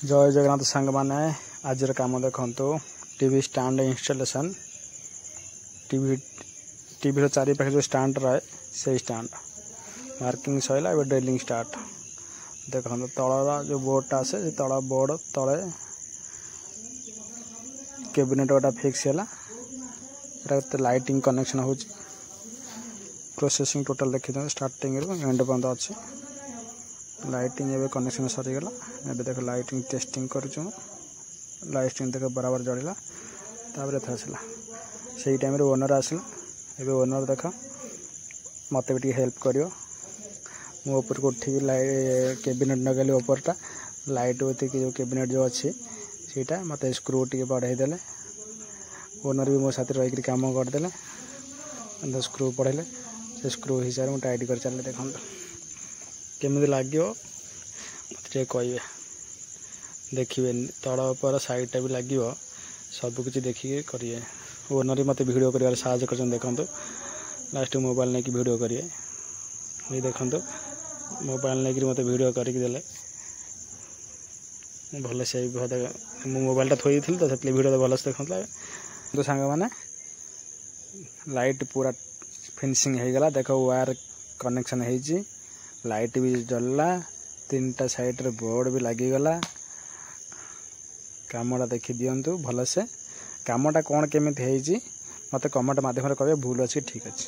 जय जगन्नाथ सांग मैंने आज कम देखु टीवी स्टैंड इंस्टॉलेशन टीवी चारि पाखे जो स्टैंड रहे से stand marking Saila drilling start देखो तल जो बोर्डटा आसे तल बोर्ड तले कैबिनेट गोटा फिक्स है लाइटिंग कनेक्शन हो प्रोसेसिंग टोटल देखी स्टार्टिंग एंड पर्यंत अच्छी लाइटिंग एवं कनेक्शन सरीगला एवं देख लाइटिंग टेस्टिंग करूँ लाइटिंग देख बराबर जड़ला आसला से टाइम ओनर आसला एवं ओनर देख मत भी हेल्प कर मो ऊपर को उठी कैबिनेट नगली ऊपरटा लाइट जो कैबिनेट जो अच्छी सीटा मत स्क्रू टी बढ़ाईदे ओनर भी मो साथी रही कम करदे स्क्रू पढ़े से स्क्रू हिसाब से टाइट कर चल देखो केमी लगे मत कहे देखिए तल पर साइडटा भी लगे सबकि देखिए करेंगे ओनर भी मत वीडियो कर साहय कर देखो लास्ट मोबाइल नहीं कि वीडियो करेंगे ये देखो मोबाइल नहीं कि मत वीडियो करदे भल से मोबाइलटा थोड़ी थी तो वीडियो भल से देखा तो सांग मैंने लाइट पूरा फिनिशिंग हो गला देख वायर कनेक्शन हो लाइट भी जलला तीन टा साइड रे बोर्ड भी लगीगला कामटा देखी दिंतु भल से कामटा कौन केमी मत कमेंट माध्यम कहे भूल अच्छी ठीक अच्छे।